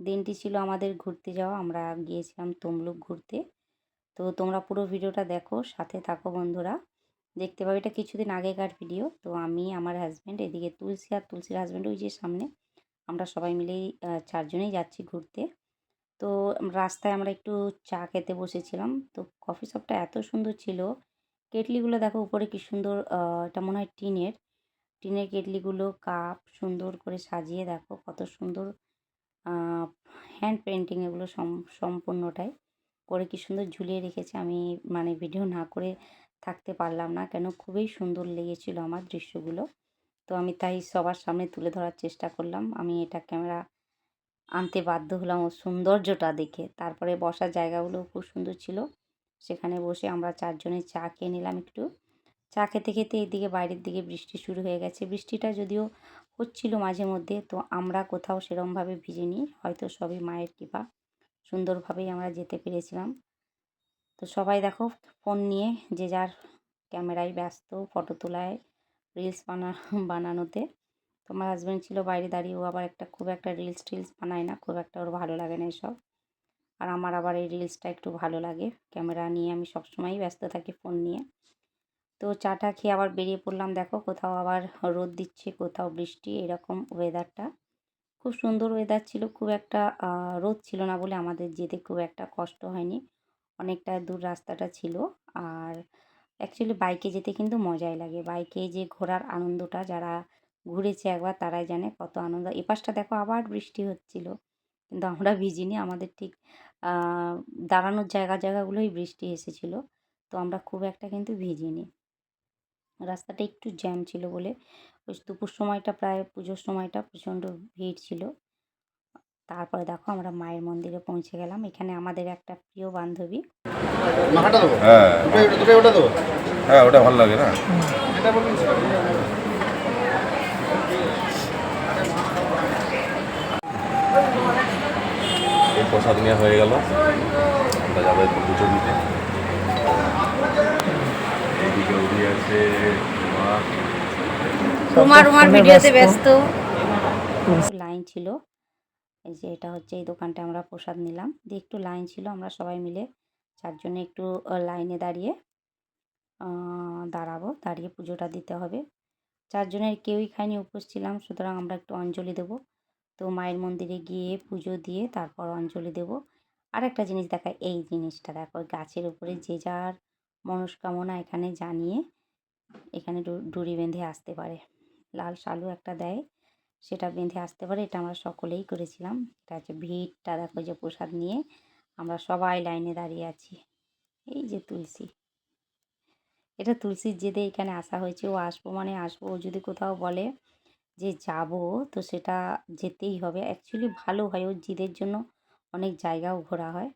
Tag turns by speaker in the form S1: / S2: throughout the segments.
S1: দিনটি ছিল আমাদের ঘুরতে যাওয়া। আমরা গিয়েছিলাম তমলুক ঘুরতে। তো তোমরা পুরো ভিডিওটা দেখো, সাথে থাকো বন্ধুরা। দেখতে পাবে এটা কিছুদিন আগেকার ভিডিও। তো আমি, আমার হাসব্যান্ড, এদিকে তুলসী আর তুলসীর হাসব্যান্ড ওই যে সামনে। আমরা সবাই মিলেই ৪ জনেই যাচ্ছি ঘুরতে। তো রাস্তায় আমরা একটু চা খেতে বসেছিলাম। তো কফি শপটা এত সুন্দর ছিল। কেটলিগুলো দেখো উপরে কি সুন্দর, এটা মনে হয় টিনের। টিনের কেটলিগুলো, কাপ সুন্দর করে সাজিয়ে দেখো কত সুন্দর। আ হ্যান্ড পেইন্টিং এগুলো সম্পূর্ণটাই করে কি সুন্দর ঝুলিয়ে রেখেছে। আমি মানে ভিডিও না করে থাকতে পারলাম না। কেন খুবই সুন্দর লেগেছিল আমার দৃশ্যগুলো। তো আমি তাই সবার সামনে তুলে ধরার চেষ্টা করলাম। আমি এটা ক্যামেরা আনতে বাধ্য হলাম ওর সৌন্দর্যটা দেখে। তারপরে বসার জায়গাগুলোও খুব সুন্দর ছিল। সেখানে বসে আমরা ৪ জনে চা খেয়ে নিলাম একটু। চা খেতে খেতে এদিকে বাইরের দিকে বৃষ্টি শুরু হয়ে গেছে। বৃষ্টিটা যদিও হচ্ছিল মাঝে মধ্যে, তো আমরা কোথাও সেরমভাবে ভিজিনি। হয়তো সবই মায়ের কৃপা। সুন্দরভাবেই আমরা যেতে পেরেছিলাম। তো সবাই দেখো ফোন নিয়ে যে যার ক্যামেরায় ব্যস্ত, ফটো তোলায়, রিলস বানানোতে। তো আমার হাসব্যান্ড ছিল বাইরে দাঁড়িয়ে, ও আবার খুব একটা রিলস-টিলস বানায় না। খুব একটা ওর ভালো লাগে না এসব। আর আমার আবার এই রিলসটা একটু ভালো লাগে। ক্যামেরা নিয়ে আমি সবসময়ই ব্যস্ত থাকি, ফোন নিয়ে। তো চা-টা খেয়ে আবার বেরিয়ে পড়লাম। দেখো কোথাও আবার রোদ দিচ্ছে, কোথাও বৃষ্টি, এরকম ওয়েদারটা। খুব সুন্দর ওয়েদার ছিল। খুব একটা রোদ ছিল না বলে আমাদের যেতে খুব একটা কষ্ট হয়নি। অনেকটা দূর রাস্তাটা ছিল। আর অ্যাকচুয়ালি বাইকে যেতে কিন্তু মজাই লাগে। বাইকে যে ঘোরার আনন্দটা, যারা ঘুরেছে একবার তারাই জানে কত আনন্দ। এপাশটা দেখো আবার বৃষ্টি হচ্ছিল। কিন্তু আমরা ভিজিনি। আমাদের ঠিক আ দাঁড়ানোর জায়গাগুলোই বৃষ্টি এসেছিল। তো আমরা খুব একটা কিন্তু ভিজিনি। রাস্তাটা একটু জ্যাম ছিল বলে ওই দুপুর সময়টা, প্রায় পুজোর সময়টা প্রচণ্ড ভিড় ছিল। তারপরে দেখো আমরা মায়ের মন্দিরে পৌঁছে গেলাম। এখানে আমাদের একটা প্রিয় বান্ধবী।
S2: মাখাটা দেবো? হ্যাঁ, দুটোই ওটা দেবো? হ্যাঁ, ওটা ভালো লাগে না? এই প্রসাদ নেওয়া হয়ে গেল। আমরা যাবো একটু পুজো দিতে। এদিকে উঠে আছে
S1: রুমার ভিডিওতে ব্যস্ত। লাইন ছিল। এই যে এটা হচ্ছে এই দোকানটায় আমরা প্রসাদ নিলাম। দিয়ে একটু লাইন ছিল। আমরা সবাই মিলে ৪ জনে একটু লাইনে দাঁড়াবো। দাঁড়িয়ে পুজোটা দিতে হবে। ৪ জনের কেউই খায়নি, উপোস ছিলাম। সুতরাং আমরা একটু অঞ্জলি দেবো। তো মায়ের মন্দিরে গিয়ে পুজো দিয়ে তারপর অঞ্জলি দেবো। আরেকটা জিনিস দেখায়, এই জিনিসটা দেখো, গাছের উপরে যে যার মনস্কামনা এখানে জানিয়ে এখানে ডুরি বেঁধে আসতে পারে। লাল শালু একটা দেয়, সেটা বেঁধে আসতে পারে। এটা আমরা সকলেই করেছিলাম। এটা হচ্ছে ভিড়টা দেখো, যে প্রসাদ নিয়ে আমরা সবাই লাইনে দাঁড়িয়ে আছি। এই যে তুলসী, এটা তুলসীর জেদে এখানে আসা হয়েছে। ও আসবো মানে আসবো। ও যদি কোথাও বলে যে যাবো, তো সেটা যেতেই হবে। অ্যাকচুয়ালি ভালো হয়, ওর জিদের জন্য অনেক জায়গাও ঘোরা হয়।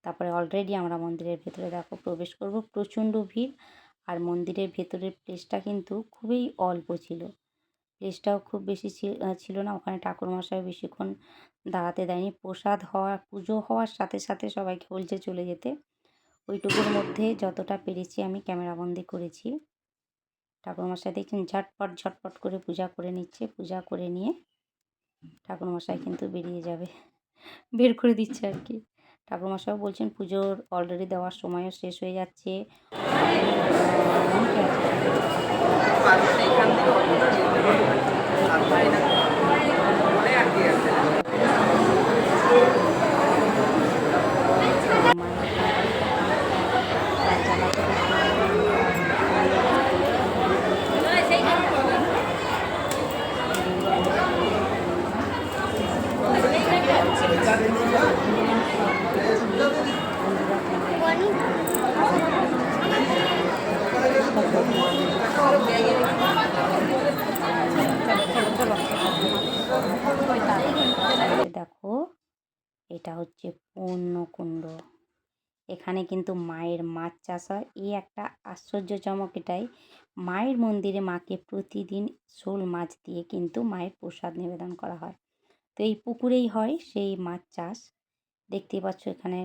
S1: তারপরে অলরেডি আমরা মন্দিরের ভেতরে দেখো প্রবেশ করব। প্রচণ্ড ভিড়। আর মন্দিরের ভেতরের প্লেসটা কিন্তু খুবই অল্প ছিল। প্লেসটাও খুব বেশি ছিল না। ওখানে ঠাকুরমশাই বেশিক্ষণ দাঁড়াতে দেয়নি। প্রসাদ হওয়া, পুজো হওয়ার সাথে সাথে সবাইকে বলছে চলে যেতে। ওইটুকুর মধ্যে যতটা পেরেছি আমি ক্যামেরাবন্দি করেছি। ঠাকুরমশাই দেখছেন ঝটপট ঝটপট করে পূজা করে নিচ্ছে। পূজা করে নিয়ে ঠাকুরমশাই কিন্তু বেরিয়ে যাবে। বের করে দিচ্ছে আর কি। ঠাকুরমশাইও বলছেন পুজোর অলরেডি দেওয়ার সময়ও শেষ হয়ে যাচ্ছে। অনেকে দেখো, এটা হচ্ছে পূর্ণকুণ্ড। এখানে কিন্তু মায়ের মাছ চাষ হয়। এই একটা আশ্চর্যজনক এটাই, মায়ের মন্দিরে মাকে প্রতিদিন শোল মাছ দিয়ে কিন্তু মায়ের প্রসাদ নিবেদন করা হয়। তো এই পুকুরেই হয় সেই মাছ চাষ। দেখতেই পাচ্ছ এখানে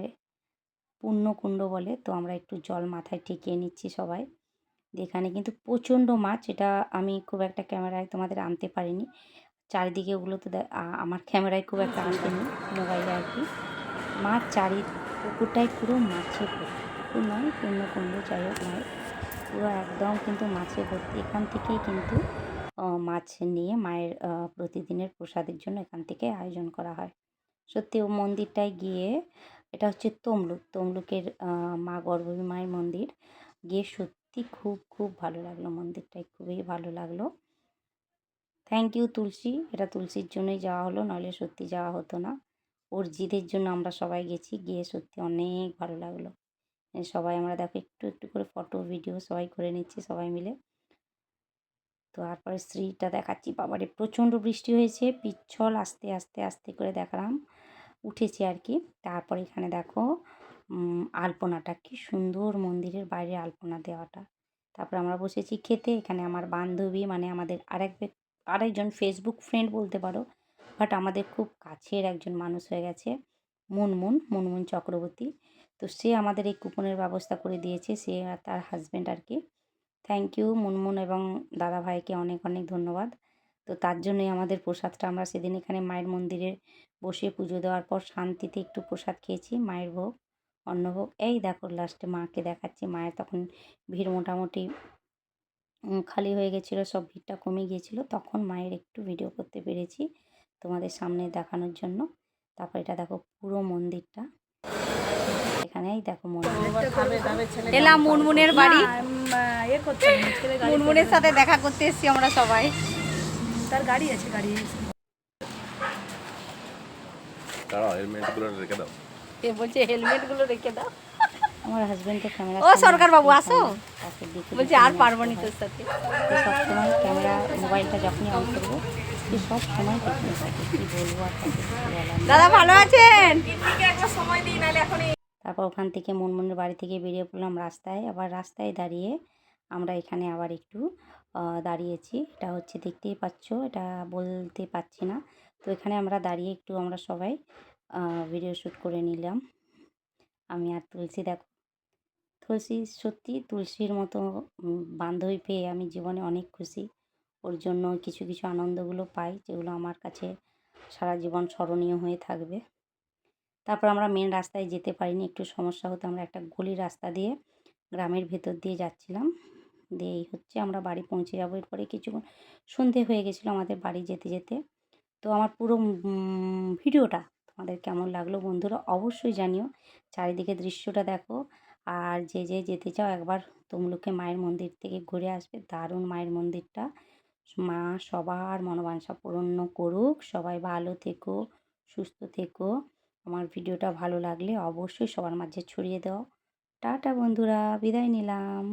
S1: পূর্ণকুণ্ড বলে। তো আমরা একটু জল মাথায় ঠেকিয়ে নিচ্ছি সবাই। এখানে কিন্তু প্রচণ্ড মাছ। এটা আমি খুব একটা ক্যামেরায় তোমাদের আনতে পারিনি। চারিদিকে ওগুলো তো আমার ক্যামেরায় খুব একটা আসেনি, মোবাইলে আর কি। মাছ পুকুরটাই পুরো মাছে ভর্তি, পুকুর নয় পূর্ণকুণ্ড, যাই হোক নয়, পুরো একদম কিন্তু মাছে ভর্তি। এখান থেকেই কিন্তু মাছ নিয়ে মায়ের প্রতিদিনের প্রসাদের জন্য এখান থেকে আয়োজন করা হয়। সত্যি ও মন্দিরটায় গিয়ে, এটা হচ্ছে তমলুকের মা গর্ভবতী মায়ের মন্দির, গিয়ে সত্যি খুব খুব ভালো লাগলো, মন্দিরটায় খুবই ভালো লাগলো। থ্যাংক ইউ তুলসী, এটা তুলসীর জন্যই যাওয়া হলো, নাহলে সত্যি যাওয়া হতো না। ওর জিদের জন্য আমরা সবাই গেছি, গিয়ে সত্যি অনেক ভালো লাগলো। সবাই আমরা দেখো একটু একটু করে ফটো ভিডিও সবাই করে নিচ্ছি সবাই মিলে। তো তারপরে শ্রীটা দেখাচ্ছি, বাবারে প্রচণ্ড বৃষ্টি হয়েছে, পিচ্ছল আস্তে আস্তে আস্তে করে দেখালাম, উঠেছি আর কি। তারপর এখানে দেখো আলপনাটা কি সুন্দর, মন্দিরের বাইরে আলপনা দেওয়াটা। তারপর আমরা বসেছি খেতে। এখানে আমার বান্ধবী, মানে আমাদের আরেকজন ফেসবুক ফ্রেন্ড বলতে পারো, বাট আমাদের খুব কাছের একজন মানুষ হয়ে গেছে, মুনমুন চক্রবর্তী। তো সে আমাদের এই কুপনের ব্যবস্থা করে দিয়েছে, সে আর তার হাজব্যান্ড আর কি। থ্যাংক ইউ মুনমুন এবং দাদা ভাইকে অনেক অনেক ধন্যবাদ। তো তার জন্যই আমাদের প্রসাদটা, আমরা সেদিন এখানে মায়ের মন্দিরে বসে পুজো দেওয়ার পর শান্তিতে একটু প্রসাদ খেয়েছি, মায়ের ভোগ, অন্নভোগ। এই দেখো লাস্টে মাকে দেখাচ্ছি, মায়ের তখন ভিড় মোটামুটি খালি হয়ে গেছিলো, সব ভিড়টা কমে গিয়েছিলো, তখন মায়ের একটু ভিডিও করতে পেরেছি তোমাদের সামনে দেখানোর জন্য। তারপর এটা দেখো পুরো মন্দিরটা, এখানেই দেখো মন্দির। এলাম মুনমুনের বাড়ি, মুনমুনের সাথে দেখা করতে এসেছি আমরা সবাই।
S3: তার গাড়ি আছে, গাড়ি
S2: দাঁড়াও, হেলমেটগুলো রেখে দাও।
S1: কে বলছে হেলমেটগুলো রেখে দাও? আমার হাজবেন্ডের ক্যামেরা, ও সরকার বাবু আসো, বলছে আর পারবো না তোর সাথে। সবসময় ক্যামেরা মোবাইলটা যখনই অন করবো সে সব সময় পেছনে থাকে, কী বলবো আর তাকে দাদা ভালো আছেন?
S3: সময় দিই, নাহলে এখন
S1: তারপর ওখান থেকে মুনমুনের বাড়ি থেকে বেরিয়ে পড়লাম রাস্তায়, আবার রাস্তায় দাঁড়িয়ে আমরা এখানে আবার একটু দাঁড়িয়েছি। এটা হচ্ছে দেখতেই পাচ্ছ, এটা বলতে পারছি না। তো এখানে আমরা দাঁড়িয়ে একটু আমরা সবাই ভিডিও শ্যুট করে নিলাম, আমি আর তুলসী। দেখো তুলসী, সত্যি তুলসীর মতো বান্ধবী পেয়ে আমি জীবনে অনেক খুশি। ওর জন্য কিছু কিছু আনন্দগুলো পাই, যেগুলো আমার কাছে সারা জীবন স্মরণীয় হয়ে থাকবে। তারপর আমরা মেন রাস্তায় যেতে পারিনি, একটু সমস্যা হতো, আমরা একটা গলির রাস্তা দিয়ে গ্রামের ভেতর দিয়ে যাচ্ছিলাম। দিয়ে এই হচ্ছে আমরা বাড়ি পৌঁছে যাবো, এরপরে কিছুক্ষণ সন্ধে হয়ে গেছিলো আমাদের বাড়ি যেতে যেতে। তো আমার পুরো ভিডিওটা তোমাদের কেমন লাগলো বন্ধুরা অবশ্যই জানিও। চারিদিকে দৃশ্যটা দেখো, আর যে যে যেতে চাও একবার তমলুকে মায়ের মন্দির থেকে ঘুরে আসবে, দারুণ মায়ের মন্দিরটা। মা সবার মনোবাঞ্ছা পূরণ করুক, সবাই ভালো থেকো, সুস্থ থেকো। আমার ভিডিওটা ভালো লাগলে অবশ্যই সবার মাঝে ছড়িয়ে দাও। টাটা বন্ধুরা, বিদায় নিলাম।